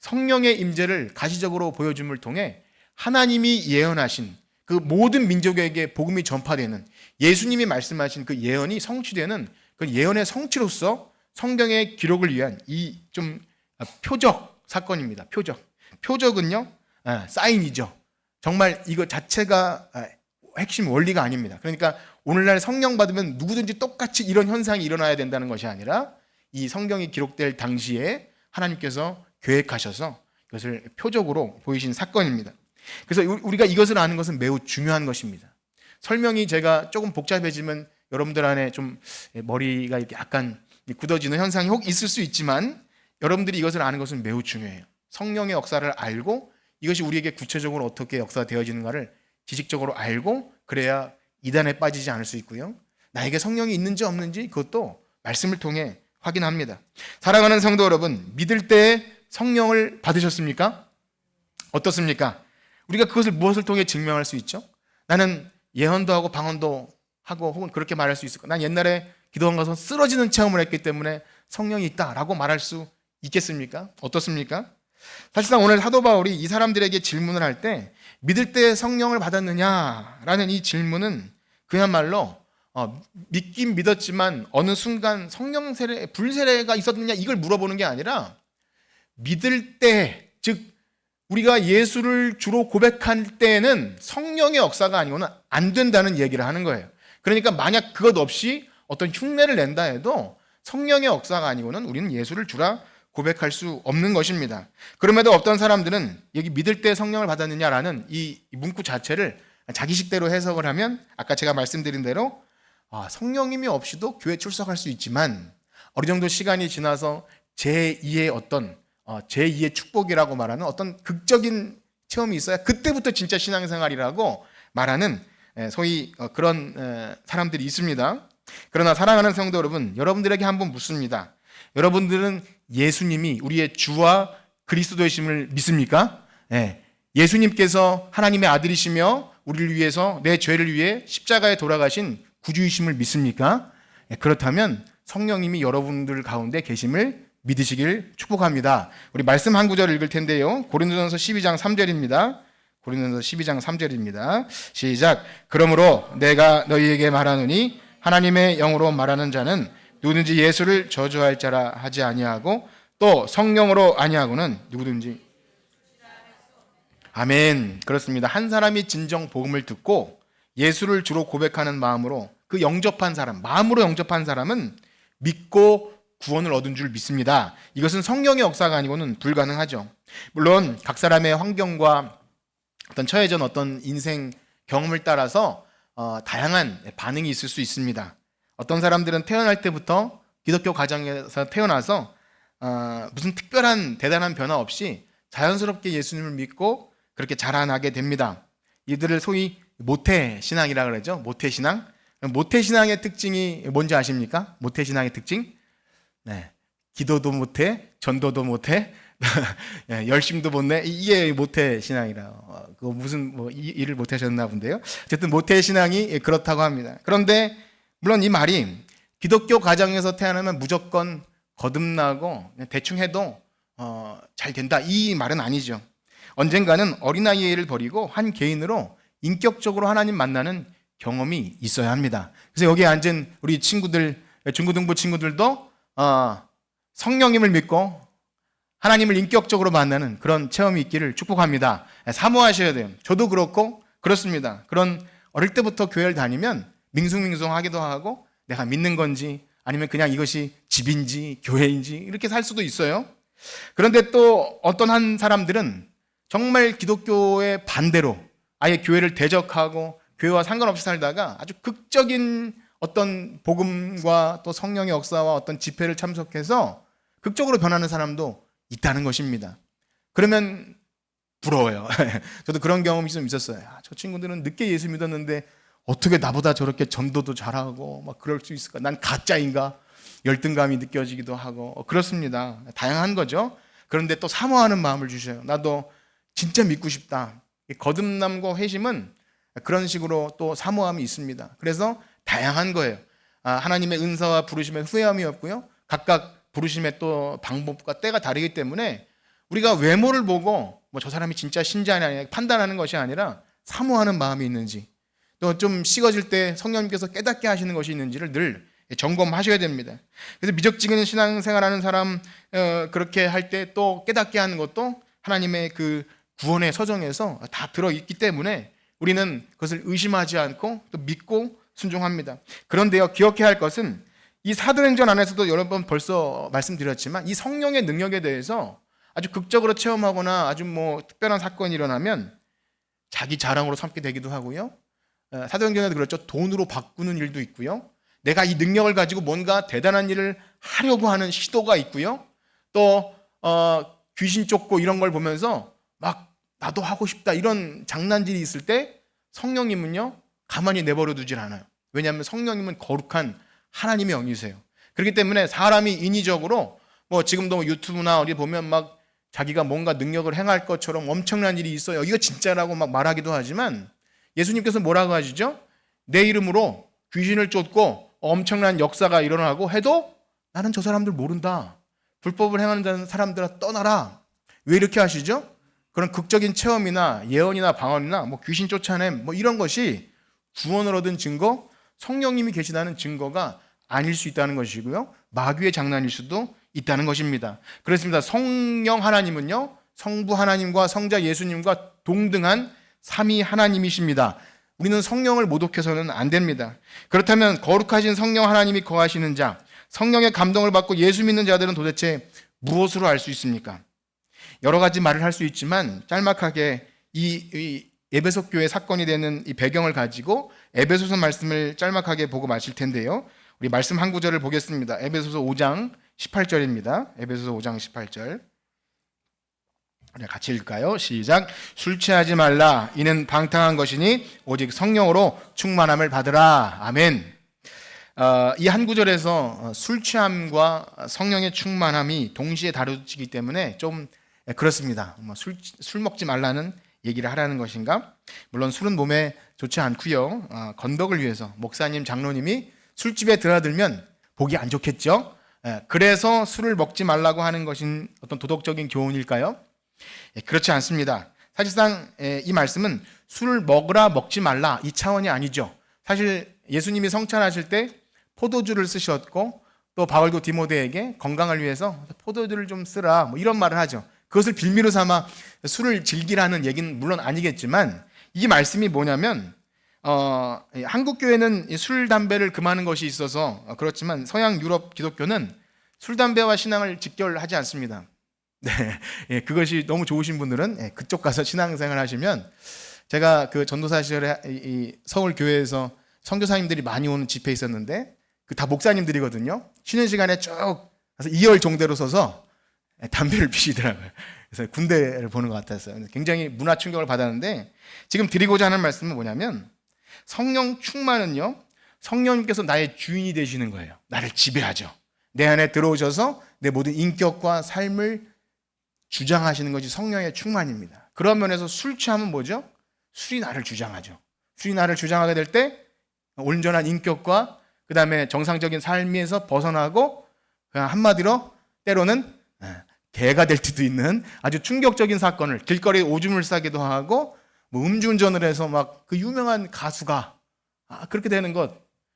성령의 임재를 가시적으로 보여줌을 통해 하나님이 예언하신 그 모든 민족에게 복음이 전파되는 예수님이 말씀하신 그 예언이 성취되는 그 예언의 성취로서 성경의 기록을 위한 이 좀 표적 사건입니다. 표적은요 사인이죠. 정말 이거 자체가 핵심 원리가 아닙니다. 그러니까 오늘날 성령 받으면 누구든지 똑같이 이런 현상이 일어나야 된다는 것이 아니라 이 성경이 기록될 당시에 하나님께서 계획하셔서 이것을 표적으로 보이신 사건입니다. 그래서 우리가 이것을 아는 것은 매우 중요한 것입니다. 설명이 제가 조금 복잡해지면 여러분들 안에 좀 머리가 이렇게 약간 굳어지는 현상이 혹 있을 수 있지만 여러분들이 이것을 아는 것은 매우 중요해요. 성령의 역사를 알고 이것이 우리에게 구체적으로 어떻게 역사되어지는가를 지식적으로 알고 그래야 이단에 빠지지 않을 수 있고요. 나에게 성령이 있는지 없는지 그것도 말씀을 통해 확인합니다. 사랑하는 성도 여러분, 믿을 때 성령을 받으셨습니까? 어떻습니까? 우리가 그것을 무엇을 통해 증명할 수 있죠? 나는 예언도 하고 방언도 하고 혹은 그렇게 말할 수 있을까? 난 옛날에 기도원 가서 쓰러지는 체험을 했기 때문에 성령이 있다라고 말할 수 있겠습니까? 어떻습니까? 사실상 오늘 사도 바울이 이 사람들에게 질문을 할 때 믿을 때 성령을 받았느냐라는 이 질문은 그야말로 믿긴 믿었지만 어느 순간 성령 세례, 불세례가 있었느냐 이걸 물어보는 게 아니라 믿을 때, 즉 우리가 예수를 주로 고백할 때에는 성령의 역사가 아니고는 안 된다는 얘기를 하는 거예요. 그러니까 만약 그것 없이 어떤 흉내를 낸다 해도 성령의 역사가 아니고는 우리는 예수를 주라 고백할 수 없는 것입니다. 그럼에도 어떤 사람들은 여기 믿을 때 성령을 받았느냐라는 이 문구 자체를 자기식대로 해석을 하면 아까 제가 말씀드린 대로 성령님이 없이도 교회 출석할 수 있지만 어느 정도 시간이 지나서 제2의 어떤 제2의 축복이라고 말하는 어떤 극적인 체험이 있어야 그때부터 진짜 신앙생활이라고 말하는 소위 그런 사람들이 있습니다. 그러나 사랑하는 성도 여러분, 여러분들에게 한번 묻습니다. 여러분들은 예수님이 우리의 주와 그리스도이심을 믿습니까? 예수님께서 하나님의 아들이시며 우리를 위해서 내 죄를 위해 십자가에 돌아가신 구주이심을 믿습니까? 그렇다면 성령님이 여러분들 가운데 계심을 믿으시길 축복합니다. 우리 말씀 한 구절을 읽을 텐데요. 고린도전서 12장 3절입니다. 고린도전서 12장 3절입니다. 시작. 그러므로 내가 너희에게 말하노니 하나님의 영으로 말하는 자는 누구든지 예수를 저주할 자라 하지 아니하고 또 성령으로 아니하고는 누구든지. 아멘. 그렇습니다. 한 사람이 진정 복음을 듣고 예수를 주로 고백하는 마음으로 그 영접한 사람, 마음으로 영접한 사람은 믿고 구원을 얻은 줄 믿습니다. 이것은 성령의 역사가 아니고는 불가능하죠. 물론 각 사람의 환경과 어떤 처해진 어떤 인생 경험을 따라서 다양한 반응이 있을 수 있습니다. 어떤 사람들은 태어날 때부터 기독교 가정에서 태어나서 무슨 특별한 대단한 변화 없이 자연스럽게 예수님을 믿고 그렇게 자라나게 됩니다. 이들을 소위 모태신앙이라고 그러죠. 모태신앙. 모태신앙의 특징이 뭔지 아십니까? 모태신앙의 특징? 기도도 못해, 전도도 못해, 열심도 못내. 이게 모태신앙이라. 그거 무슨 일을 못하셨나 본데요. 어쨌든 모태신앙이 그렇다고 합니다. 그런데 물론 이 말이 기독교 가정에서 태어나면 무조건 거듭나고 대충 해도 잘 된다 이 말은 아니죠. 언젠가는 어린아이를 버리고 한 개인으로 인격적으로 하나님 만나는 경험이 있어야 합니다. 그래서 여기에 앉은 우리 친구들, 중고등부 친구들도 성령님을 믿고 하나님을 인격적으로 만나는 그런 체험이 있기를 축복합니다. 사모하셔야 돼요. 저도 그렇고 그렇습니다. 그런 어릴 때부터 교회를 다니면 밍숭밍숭하기도 하고 내가 믿는 건지 아니면 그냥 이것이 집인지 교회인지 이렇게 살 수도 있어요. 그런데 또 어떤 한 사람들은 정말 기독교의 반대로 아예 교회를 대적하고 교회와 상관없이 살다가 아주 극적인 어떤 복음과 또 성령의 역사와 어떤 집회를 참석해서 극적으로 변하는 사람도 있다는 것입니다. 그러면 부러워요. 저도 그런 경험이 좀 있었어요. 저 친구들은 늦게 예수 믿었는데 어떻게 나보다 저렇게 전도도 잘하고 막 그럴 수 있을까? 난 가짜인가? 열등감이 느껴지기도 하고 그렇습니다. 다양한 거죠. 그런데 또 사모하는 마음을 주셔요. 나도 진짜 믿고 싶다. 거듭남과 회심은 그런 식으로 또 사모함이 있습니다. 그래서 다양한 거예요. 하나님의 은사와 부르심에 후회함이 없고요. 각각 부르심의 또 방법과 때가 다르기 때문에 우리가 외모를 보고 저 사람이 진짜 신자냐 아니냐 판단하는 것이 아니라 사모하는 마음이 있는지 또 좀 식어질 때 성령님께서 깨닫게 하시는 것이 있는지를 늘 점검하셔야 됩니다. 그래서 미적지근 신앙생활하는 사람 그렇게 할 때 또 깨닫게 하는 것도 하나님의 그 구원의 서정에서 다 들어있기 때문에 우리는 그것을 의심하지 않고 또 믿고 순종합니다. 그런데요, 기억해야 할 것은 이 사도행전 안에서도 여러 번 벌써 말씀드렸지만 이 성령의 능력에 대해서 아주 극적으로 체험하거나 아주 특별한 사건이 일어나면 자기 자랑으로 삼게 되기도 하고요. 사도행전에도 그렇죠. 돈으로 바꾸는 일도 있고요. 내가 이 능력을 가지고 뭔가 대단한 일을 하려고 하는 시도가 있고요. 또 귀신 쫓고 이런 걸 보면서 막 나도 하고 싶다 이런 장난질이 있을 때 성령님은요 가만히 내버려 두질 않아요. 왜냐하면 성령님은 거룩한 하나님의 영이세요. 그렇기 때문에 사람이 인위적으로 지금도 유튜브나 어디 보면 막 자기가 뭔가 능력을 행할 것처럼 엄청난 일이 있어요. 이거 진짜라고 막 말하기도 하지만 예수님께서 뭐라고 하시죠? 내 이름으로 귀신을 쫓고 엄청난 역사가 일어나고 해도 나는 저 사람들 모른다. 불법을 행하는 사람들아 떠나라. 왜 이렇게 하시죠? 그런 극적인 체험이나 예언이나 방언이나 뭐 귀신 쫓아냄 뭐 이런 것이 구원을 얻은 증거, 성령님이 계시다는 증거가 아닐 수 있다는 것이고요. 마귀의 장난일 수도 있다는 것입니다. 그렇습니다. 성령 하나님은요, 성부 하나님과 성자 예수님과 동등한 삼위 하나님이십니다. 우리는 성령을 모독해서는 안 됩니다. 그렇다면 거룩하신 성령 하나님이 거하시는 자, 성령의 감동을 받고 예수 믿는 자들은 도대체 무엇으로 알 수 있습니까? 여러 가지 말을 할 수 있지만 짤막하게 이 에베소 교회 사건이 되는 이 배경을 가지고 에베소서 말씀을 짤막하게 보고 마칠 텐데요. 우리 말씀 한 구절을 보겠습니다. 에베소서 5장 18절입니다. 에베소서 5장 18절. 같이 읽을까요? 시작. 술 취하지 말라. 이는 방탕한 것이니 오직 성령으로 충만함을 받으라. 아멘. 이 한 구절에서 술 취함과 성령의 충만함이 동시에 다루어지기 때문에 좀 그렇습니다. 술 먹지 말라는 얘기를 하라는 것인가? 물론 술은 몸에 좋지 않고요. 건덕을 위해서 목사님, 장로님이 술집에 드나들면 보기 안 좋겠죠. 그래서 술을 먹지 말라고 하는 것인 어떤 도덕적인 교훈일까요? 그렇지 않습니다. 사실상 이 말씀은 술을 먹으라 먹지 말라 이 차원이 아니죠. 사실 예수님이 성찬하실 때 포도주를 쓰셨고 또 바울도 디모데에게 건강을 위해서 포도주를 좀 쓰라 뭐 이런 말을 하죠. 그것을 빌미로 삼아 술을 즐기라는 얘기는 물론 아니겠지만 이 말씀이 뭐냐면 한국 교회는 술 담배를 금하는 것이 있어서 그렇지만 서양 유럽 기독교는 술 담배와 신앙을 직결하지 않습니다. 네, 그것이 너무 좋으신 분들은 그쪽 가서 신앙생활 하시면, 제가 그 전도사 시절에 이 서울 교회에서 선교사님들이 많이 오는 집회 있었는데 그 다 목사님들이거든요. 쉬는 시간에 쭉 가서 2열 종대로 서서 담배를 피시더라고요. 그래서 군대를 보는 것 같았어요. 굉장히 문화 충격을 받았는데, 지금 드리고자 하는 말씀은 뭐냐면 성령 충만은요, 성령님께서 나의 주인이 되시는 거예요. 나를 지배하죠. 내 안에 들어오셔서 내 모든 인격과 삶을 주장하시는 것이 성령의 충만입니다. 그런 면에서 술 취하면 뭐죠? 술이 나를 주장하죠. 술이 나를 주장하게 될 때 온전한 인격과 그 다음에 정상적인 삶에서 벗어나고, 그냥 한마디로 때로는 개가 될 수도 있는 아주 충격적인 사건을, 길거리에 오줌을 싸기도 하고 뭐 음주운전을 해서 막 그 유명한 가수가 그렇게 되는 것,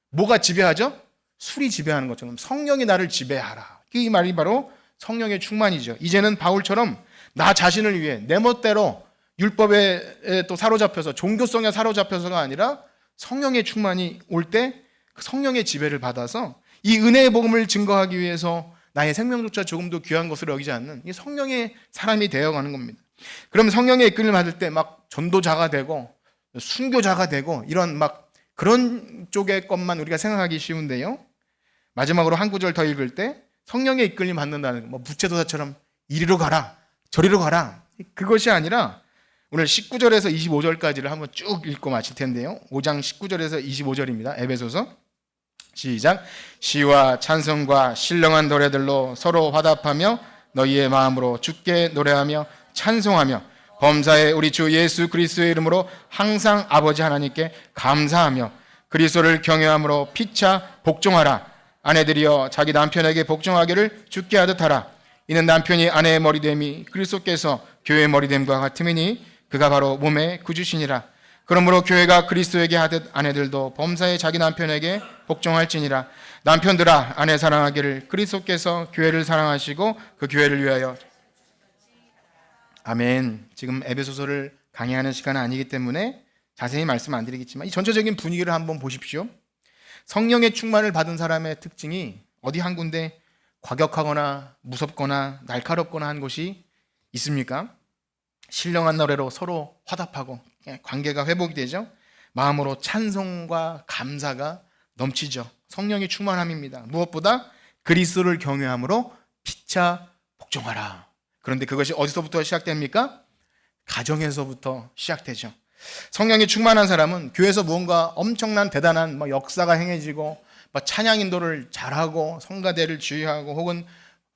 뭐가 지배하죠? 술이 지배하는 것처럼 성령이 나를 지배하라. 이 말이 바로 성령의 충만이죠. 이제는 바울처럼 나 자신을 위해 내 멋대로 율법에 또 사로잡혀서 종교성에 사로잡혀서가 아니라 성령의 충만이 올 때 그 성령의 지배를 받아서 이 은혜의 복음을 증거하기 위해서 나의 생명조차 조금도 귀한 것으로 여기지 않는 이 성령의 사람이 되어가는 겁니다. 그럼 성령의 이끌림을 받을 때 막 전도자가 되고 순교자가 되고 이런 막 그런 쪽의 것만 우리가 생각하기 쉬운데요. 마지막으로 한 구절 더 읽을 때 성령의 이끌림 받는다는, 뭐 부채도사처럼 이리로 가라 저리로 가라, 그것이 아니라 오늘 19절에서 25절까지를 한번 쭉 읽고 마칠 텐데요. 5장 19절에서 25절입니다. 에베소서. 시작. 시와 찬송과 신령한 노래들로 서로 화답하며 너희의 마음으로 주께 노래하며 찬송하며 범사에 우리 주 예수 그리스도의 이름으로 항상 아버지 하나님께 감사하며 그리스도를 경외함으로 피차 복종하라. 아내들이여 자기 남편에게 복종하기를 주께 하듯 하라. 이는 남편이 아내의 머리됨이 그리스도께서 교회의 머리됨과 같음이니 그가 바로 몸의 구주시니라. 그러므로 교회가 그리스도에게 하듯 아내들도 범사에 자기 남편에게 복종할지니라. 남편들아 아내 사랑하기를 그리스도께서 교회를 사랑하시고 그 교회를 위하여. 아멘. 지금 에베소서를 강의하는 시간은 아니기 때문에 자세히 말씀 안 드리겠지만 이 전체적인 분위기를 한번 보십시오. 성령의 충만을 받은 사람의 특징이 어디 한 군데 과격하거나 무섭거나 날카롭거나 한 곳이 있습니까? 신령한 노래로 서로 화답하고 관계가 회복이 되죠. 마음으로 찬송과 감사가 넘치죠. 성령의 충만함입니다. 무엇보다 그리스도를 경외함으로 피차 복종하라. 그런데 그것이 어디서부터 시작됩니까? 가정에서부터 시작되죠. 성령이 충만한 사람은 교회에서 무언가 엄청난 대단한 역사가 행해지고 찬양 인도를 잘하고 성가대를 주의하고 혹은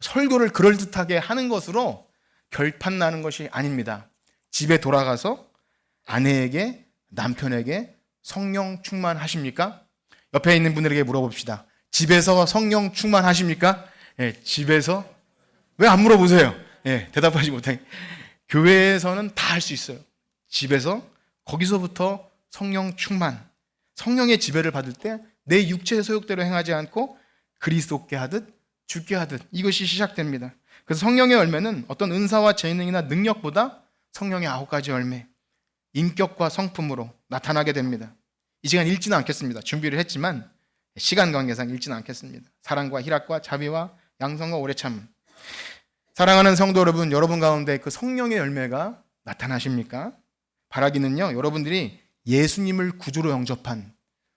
설교를 그럴듯하게 하는 것으로 결판나는 것이 아닙니다. 집에 돌아가서 아내에게, 남편에게 성령 충만하십니까? 옆에 있는 분들에게 물어봅시다. 집에서 성령 충만하십니까? 예, 집에서 왜 안 물어보세요? 예, 대답하지 못하게. 교회에서는 다 할 수 있어요. 집에서 거기서부터 성령 충만, 성령의 지배를 받을 때 내 육체의 소욕대로 행하지 않고 그리스도께 하듯 주께 하듯 이것이 시작됩니다. 그래서 성령의 열매는 어떤 은사와 재능이나 능력보다 성령의 9가지 열매, 인격과 성품으로 나타나게 됩니다. 이 시간 읽지는 않겠습니다. 준비를 했지만 시간 관계상 읽지는 않겠습니다. 사랑과 희락과 자비와 양성과 오래 참음. 사랑하는 성도 여러분, 여러분 가운데 그 성령의 열매가 나타나십니까? 바라기는요, 여러분들이 예수님을 구주로 영접한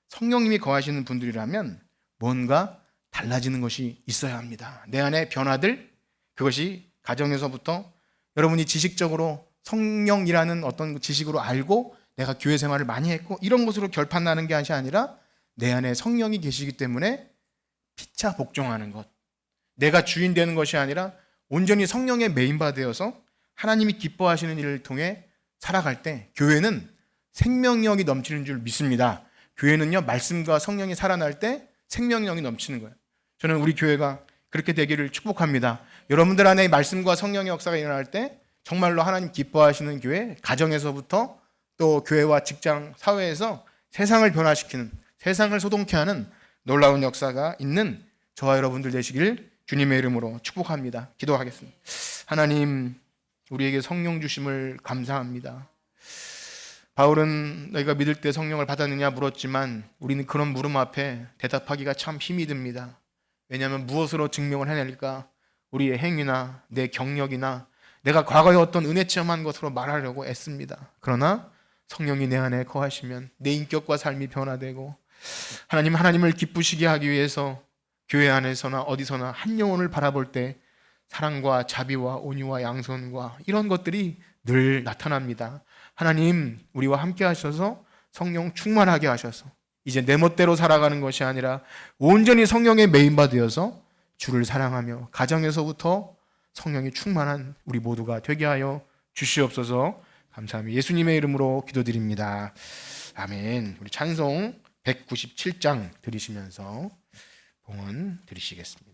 성령님이 거하시는 분들이라면 뭔가 달라지는 것이 있어야 합니다. 내 안에 변화들, 그것이 가정에서부터 여러분이 지식적으로 성령이라는 어떤 지식으로 알고 내가 교회 생활을 많이 했고 이런 것으로 결판나는 게 아니라 내 안에 성령이 계시기 때문에 피차 복종하는 것, 내가 주인 되는 것이 아니라 온전히 성령의 메인바되어서 하나님이 기뻐하시는 일을 통해 살아갈 때 교회는 생명력이 넘치는 줄 믿습니다. 교회는요, 말씀과 성령이 살아날 때 생명력이 넘치는 거예요. 저는 우리 교회가 그렇게 되기를 축복합니다. 여러분들 안에 말씀과 성령의 역사가 일어날 때 정말로 하나님 기뻐하시는 교회, 가정에서부터 또 교회와 직장, 사회에서 세상을 변화시키는, 세상을 소동케 하는 놀라운 역사가 있는 저와 여러분들 되시길 주님의 이름으로 축복합니다. 기도하겠습니다. 하나님, 우리에게 성령 주심을 감사합니다. 바울은 너희가 믿을 때 성령을 받았느냐 물었지만 우리는 그런 물음 앞에 대답하기가 참 힘이 듭니다. 왜냐하면 무엇으로 증명을 해낼까? 우리의 행위나 내 경력이나 내가 과거에 어떤 은혜 체험한 것으로 말하려고 애씁니다. 그러나 성령이 내 안에 거하시면 내 인격과 삶이 변화되고 하나님을 기쁘시게 하기 위해서 교회 안에서나 어디서나 한 영혼을 바라볼 때 사랑과 자비와 온유와 양선과 이런 것들이 늘 나타납니다. 하나님, 우리와 함께 하셔서 성령 충만하게 하셔서 이제 내 멋대로 살아가는 것이 아니라 온전히 성령의 메인바 되어서 주를 사랑하며 가정에서부터 성령이 충만한 우리 모두가 되게 하여 주시옵소서. 감사합니다. 예수님의 이름으로 기도드립니다. 아멘. 우리 찬송 197장 들으시면서 봉헌 드리시겠습니다.